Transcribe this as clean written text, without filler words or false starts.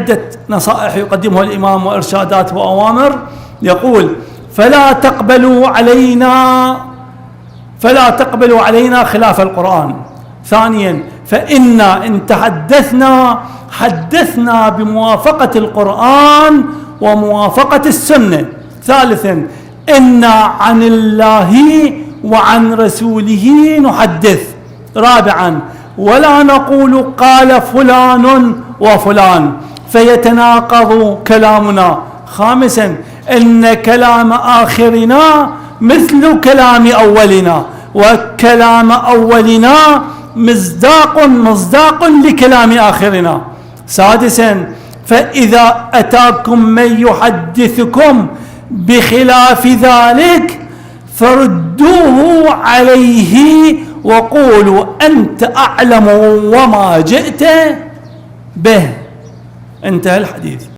عدة نصائح يقدمها الإمام وإرشادات وأوامر. يقول: فلا تقبلوا علينا خلاف القرآن. ثانيا: فإنا إن حدثنا بموافقة القرآن وموافقة السنة. ثالثا: إنا عن الله وعن رسوله نحدث. رابعا: ولا نقول قال فلان وفلان فيتناقض كلامنا. خامسا: إن كلام آخرنا مثل كلام أولنا، وكلام أولنا مصداق لكلام آخرنا. سادسا: فإذا أتاكم من يحدثكم بخلاف ذلك فردوه عليه وقولوا أنت أعلم وما جئت به. انتهى الحديث.